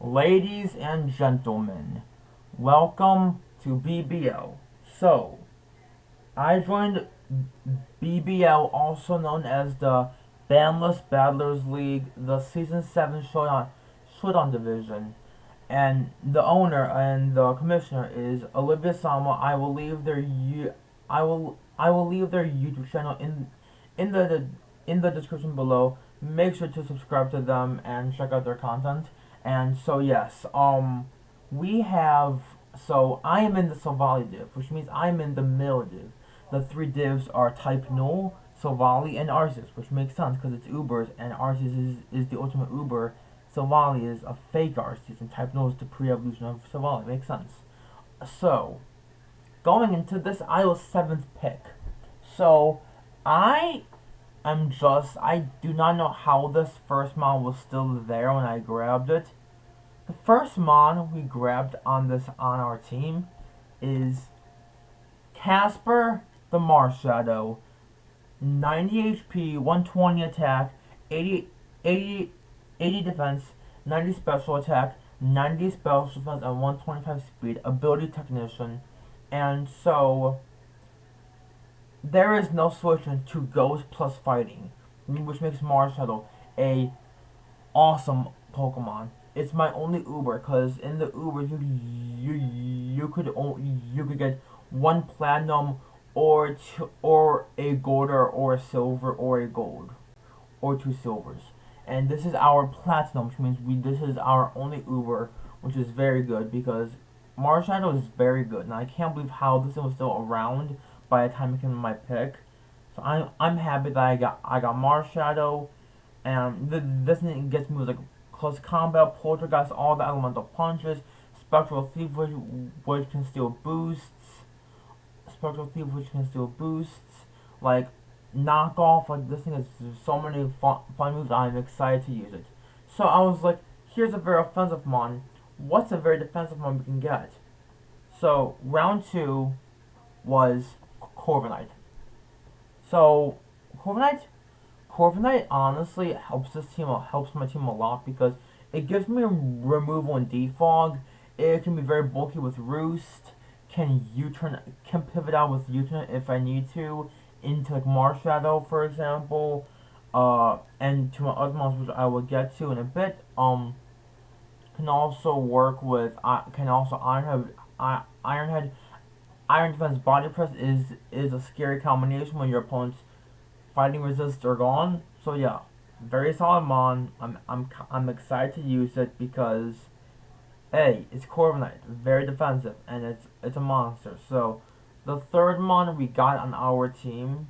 Ladies and gentlemen, welcome to BBL. So, I joined BBL, also known as the Bandless Battlers League, the Season 7 Showdown Division, and the owner and the commissioner is OliviaSama. I will leave their YouTube channel in the description below. Make sure to subscribe to them and check out their content. And so yes, we have I am in the Silvally div, which means I'm in the middle div. The three divs are Type Null, Silvally, and Arceus, which makes sense because it's Ubers, and Arceus is the ultimate Uber. Silvally is a fake Arceus, and Type Null is the pre-evolution of Silvally. Makes sense. So, going into this, I was 7th pick. So, I I do not know how this first mon was still there when I grabbed it. The first mon we grabbed on our team is Casper the Marshadow, 90 HP, 120 attack, 80 defense, 90 special attack, 90 special defense, and 125 speed, ability technician. And so there is no solution to Ghost plus fighting, which makes Marshadow a awesome Pokemon. It's my only Uber, because in the Uber you could get one platinum or a gold or a silver or a gold or two silvers. And this is our platinum, which means this is our only Uber, which is very good because Marshadow is very good, and I can't believe how this thing was still around by the time it came to my pick. So I'm happy that I got Marshadow, and this thing gets moves like close combat, poltergeist, all the elemental punches, spectral thief which can steal boosts, like knockoff. Like this thing has so many fun moves. I'm excited to use it. So I was like, here's a very offensive mon. What's a very defensive mon we can get? So round 2 was Carbonite. So Corviknight honestly helps my team a lot because it gives me removal and defog. It can be very bulky with Roost. Can pivot out with U-turn if I need to into like Marshadow, for example. And to my other monsters, which I will get to in a bit. Can also work with Ironhead. Iron Defense Body Press is a scary combination when your opponent's fighting resist are gone. So yeah, very solid mon. I'm excited to use it because hey, it's Carbonite, very defensive, and it's a monster. So the third mon we got on our team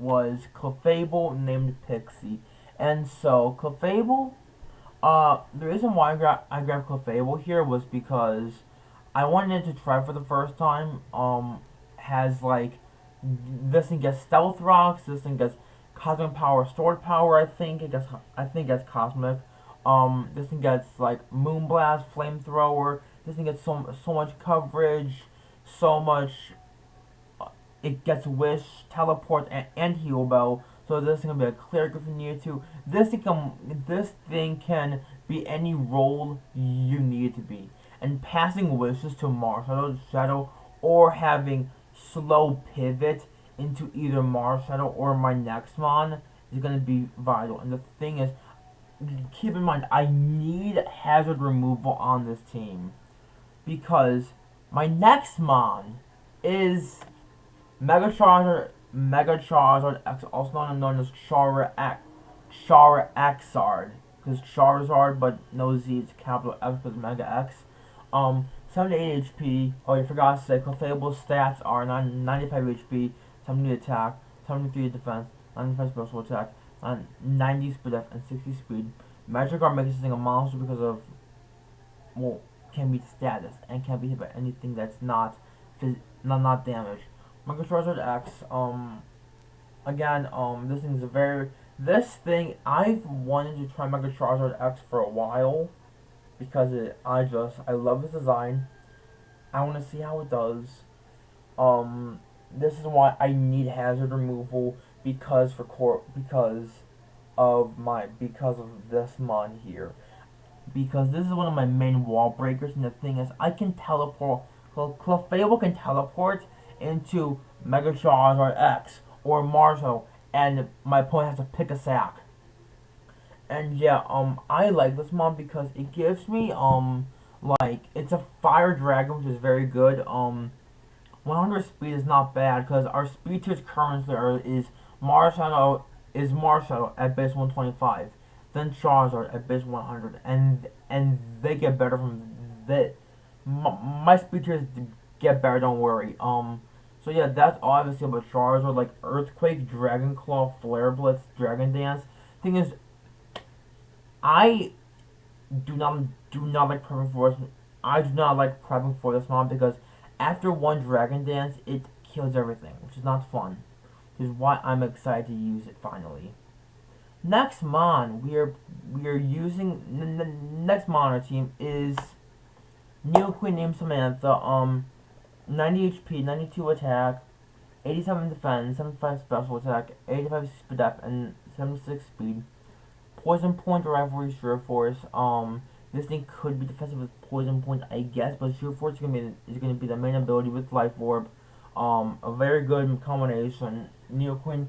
was Clefable named Pixie. And so Clefable, the reason why I grabbed Clefable here was because I wanted to try for the first time. Has like this thing gets Stealth Rocks. This thing gets Cosmic Power, Stored Power. I think it gets Cosmic. This thing gets like Moonblast, Flamethrower. This thing gets so much coverage, so much. It gets Wish, Teleport, and Heal Bell. So this thing can be a Cleric if you need to. This thing can be any role you need it to be. And passing wishes to Marshadow or having slow pivot into either Marshadow or my next mon is going to be vital. And the thing is, keep in mind, I need hazard removal on this team because my next mon is Mega Charizard X, also known as Charizard, because Charizard, but no Z, it's capital X because Mega X. 78 HP. Oh, you forgot to say, Clefable's stats are 95 HP, 70 attack, 73 defense, 95 special attack, and 90 speed F and 60 speed. Magikarp makes this thing a monster because of, well, can be status and can't be hit by anything that's not damage. Mega Charizard X, again, this thing, I've wanted to try Mega Charizard X for a while because I love its design. I want to see how it does. This is why I need hazard removal because of this mon here. because this is one of my main wall breakers, and the thing is, I can teleport, Clefable can teleport into Mega Charizard X or Marshall, and my opponent has to pick a sack. And yeah, I like this mod because it gives me, like, it's a fire dragon, which is very good. 100 speed is not bad because our speed tiers currently is Marshall at base 125, then Charizard at base 100, and they get better from that. My speed tiers get better. Don't worry. So yeah, that's all I have to say about Charizard. Like Earthquake, Dragon Claw, Flare Blitz, Dragon Dance. Thing is, I do not like prepping for this. I do not like prepping for this mod because after one Dragon Dance, it kills everything, which is not fun. Which is why I'm excited to use it finally. Next mon we are using next mon on our team is Neoqueen named Samantha. 90 HP, 92 attack, 87 defense, 75 special attack, 85 speed depth, and 76 speed. Poison Point, Rivalry, Sure Force. This thing could be defensive with Poison Point, I guess, but Sure Force is gonna be the main ability with Life Orb. A very good combination. Neoqueen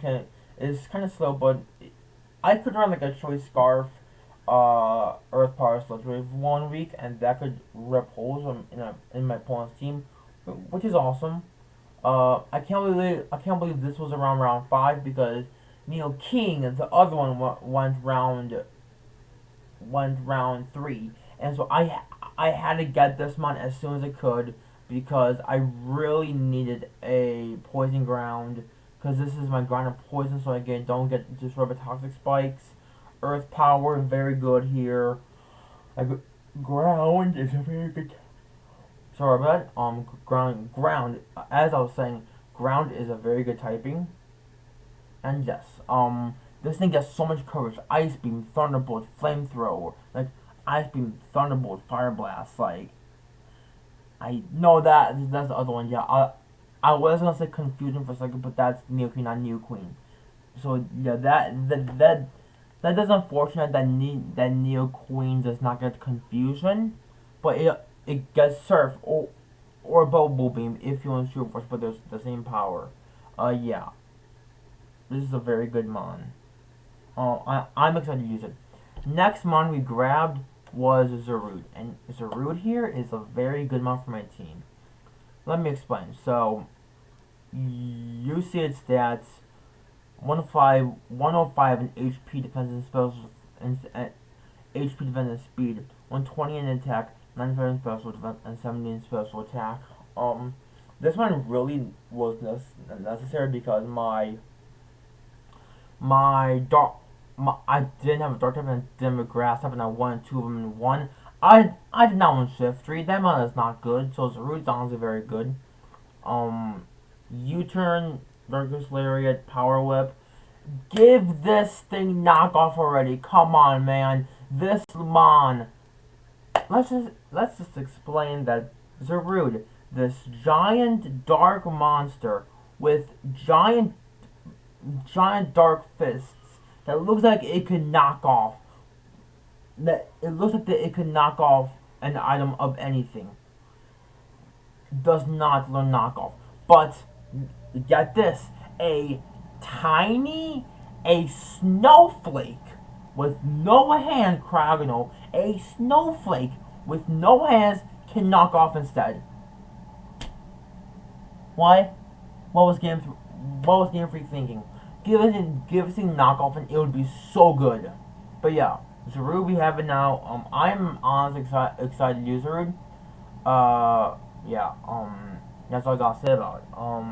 is kind of slow, but I could run like a Choice Scarf, Earth Power Sludge Wave 1 week, and that could rip holes in my opponent's team, which is awesome. I can't believe this was around round 5 because Neoqueen, the other one, went round 3, and so I had to get this one as soon as I could because I really needed a poison ground because this is my ground of poison, so again don't get destroyed by toxic spikes. Earth power very good here. Ground is a very good. Sorry about that. Ground. As I was saying, ground is a very good typing. And yes, this thing gets so much coverage. Ice Beam, Thunderbolt, Flamethrower, like Ice Beam, Thunderbolt, Fire Blast. Like I know that's the other one. Yeah, I was gonna say Confusion for a second, but that's Neoqueen, not Neoqueen. So yeah, that is unfortunate that Neoqueen does not get Confusion, but it gets Surf or Bubble Beam if you want to shoot force, but there's the same power. Yeah, this is a very good mon. I'm excited to use it. Next mon we grabbed was Zarude, and Zarude here is a very good mon for my team. Let me explain. So you see its stats: 105 in HP defense and special and HP defense and speed, 120 in attack, 95 in special defense, and 70 in special attack. This one really was necessary because I didn't have a dark type and didn't have a grass type, and I wanted 2 of them in one. I did not want Shift 3. That mod is not good, so Zarude's honestly very good. U-turn, Darkest Lariat, Power Whip. Give this thing knockoff already. Come on, man. This mon. Let's just explain that Zarude, this giant dark monster with giant dark fists that looks like it could knock off it could knock off an item of anything. Does not learn knockoff. But get this, a snowflake with no hand Cryogonal, a snowflake with no hands can knock off instead. Why? What was Game Freak thinking? Give us a knockoff and it would be so good. But yeah, Zarude we have it now. I'm honestly excited to use Zarude. Yeah, that's all I gotta say about it.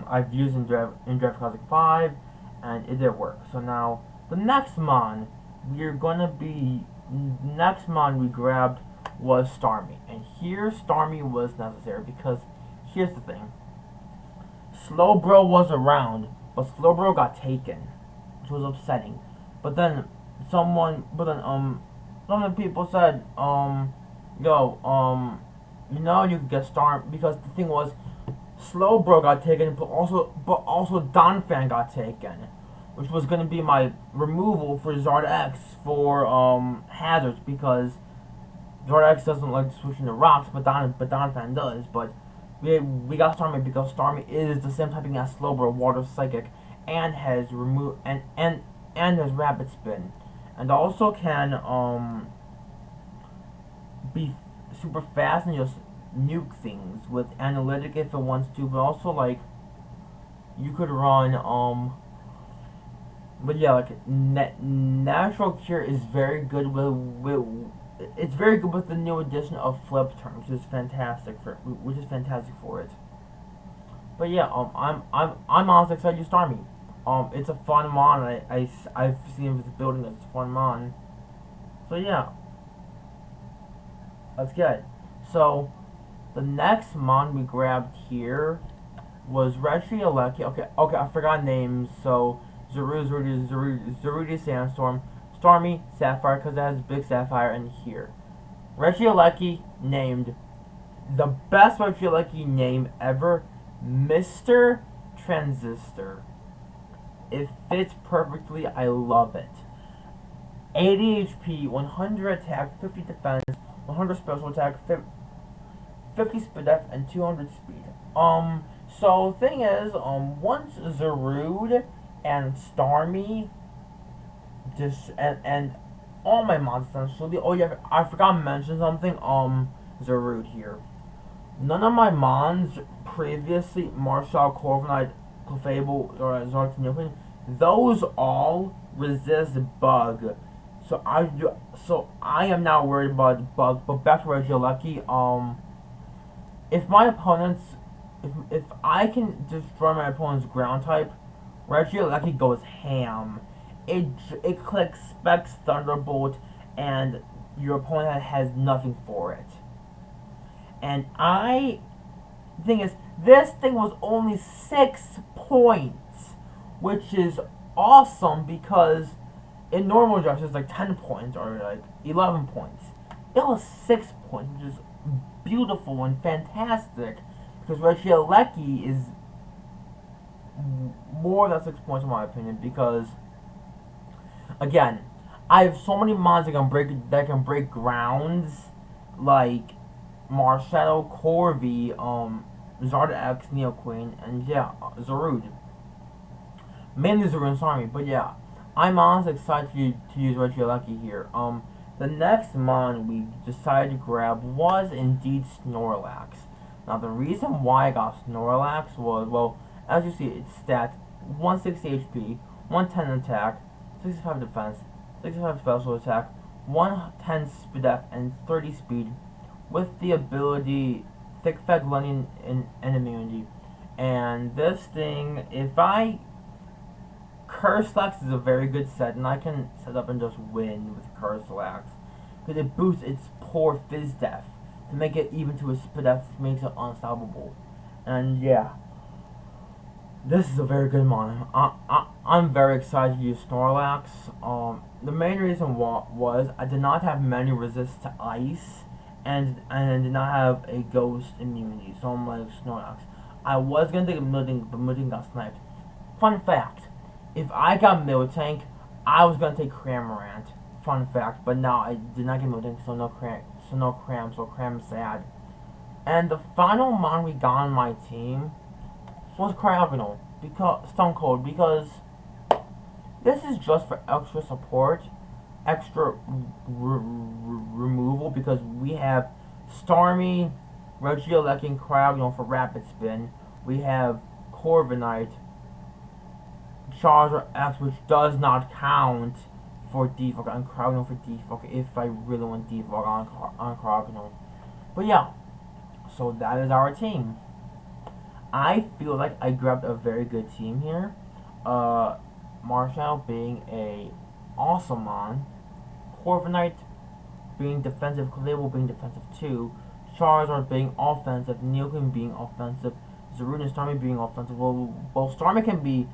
I've used in Draft Classic 5, and it did work. So now, the next mon we grabbed was Stormy. And here, Stormy was necessary because, here's the thing. Slowbro was around, but Slowbro got taken, which was upsetting. But then, some people said, you could get Storm, because the thing was, Slowbro got taken, but also Donphan got taken, which was gonna be my removal for Zard X for hazards, because Zordax doesn't like switching to rocks, but Donphan does. But we got Stormy because Stormy is the same typing as Slowbro, Water Psychic, and has and has Rapid Spin, and also can be super fast and just nuke things with Analytic if it wants to, but also like you could run but yeah, like Natural Cure is very good with it's very good with the new addition of Flip Turn, which is fantastic for it. But yeah, I'm honestly excited to use Stormy. It's a fun mon. I've seen this building. It's a fun mon. So yeah, that's good. So the next mon we grabbed here was Reggio Lucky. Okay, I forgot names. So Zarudi Sandstorm, Stormy Sapphire because it has big Sapphire in here. Reggio Lucky named the best Reggio Lucky name ever, Mr. Transistor. It fits perfectly. I love it. 80 HP, 100 attack, 50 defense, 100 special attack, 50 speed def, and 200 speed. So thing is, once Zarude and Stormy just and all my monsters essentially. Oh yeah, I forgot to mention something. Zarude here. None of my mons previously, Marshall, Carbonite, Clefable, or Zordax, Neoqueen, those all resist bug. So I am not worried about bug. But back to Reggio Lucky. If my opponents, if I can destroy my opponent's ground type, Reggio Lucky goes ham. It clicks Specs Thunderbolt, and your opponent has nothing for it. And the thing is, this thing was only 6 points, which is awesome because in normal drafts it's like 10 points or like 11 points. It was 6 points, which is beautiful and fantastic because Reggio Lucky is more than 6 points in my opinion because, again, I have so many mons that can break grounds like Marshadow, Corvi, Zardax, Neoqueen, and yeah, Zarude. Mainly Zarude and Stormy, but yeah, I'm honestly excited to use Reggio Lucky here. The next mon we decided to grab was indeed Snorlax. Now the reason why I got Snorlax was, well, as you see, its stats 160 HP, 110 attack, 65 defense, 65 special attack, 110 speed def, and 30 speed, with the ability Thick Feg, Lunny, and immunity. And this thing, if I Curslax is a very good set, and I can set up and just win with Curslax because it boosts its poor Fizz Def to make it even to a Speed Def, which makes it unstoppable. And yeah, this is a very good mon. I'm very excited to use Snorlax. The main reason was I did not have many resists to ice, and I did not have a ghost immunity, so I'm like Snorlax. I was gonna take a Miltank, but Miltank got sniped. Fun fact: if I got Miltank, I was gonna take Cramorant. Fun fact, but no, I did not get Miltank, so no Cram, so Cram's sad. And the final mon we got on my team was Cryogonal, because Stone Cold, because this is just for extra support, extra removal, because we have Stormy, Reggio Lucky, and Cryogonal for Rapid Spin. We have Carbonite, Charizard X, which does not count for Defog, and Cryogonal for Defog if I really want Defog on Cryogonal. But yeah, so that is our team. I feel like I grabbed a very good team here. Marshall being a awesome mon, Carbonite being defensive, Clefable being defensive too, Charizard being offensive, Neoqueen being offensive, Zarude and Stormy being offensive. Well, Stormy and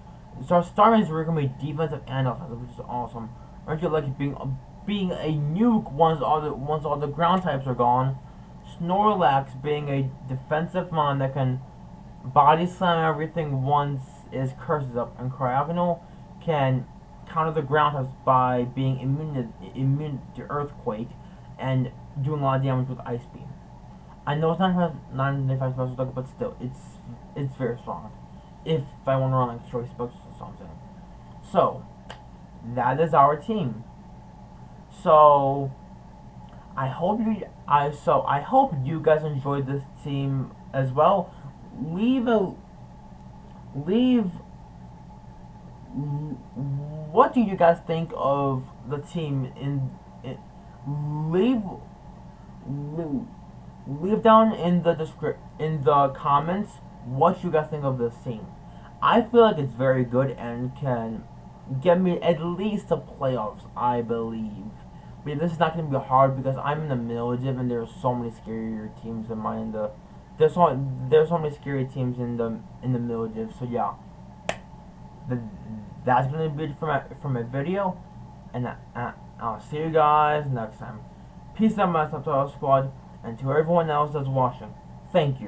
Zarude can be defensive and offensive, which is awesome. Reggio Lucky being a nuke once all the ground types are gone. Snorlax being a defensive mon that can body slam everything once his curse is up, and Cryogonal can counter the ground types by being immune to Earthquake, and doing a lot of damage with Ice Beam. I know it's not 95 special attack, but still, it's very strong. If I want to run like choice books or something. So, that is our team. So, I hope you guys enjoyed this team as well. Leave what do you guys think of the team leave leave down in the comments what you guys think of this team. I feel like it's very good and can get me at least to playoffs, I believe. But this is not going to be hard because I'm in the middle div and there's so many scarier teams in there's so many scary teams in the middle div. So yeah, that's going to be it for my video, and I'll see you guys next time. Peace out, my Subtitle Squad, and to everyone else that's watching, thank you.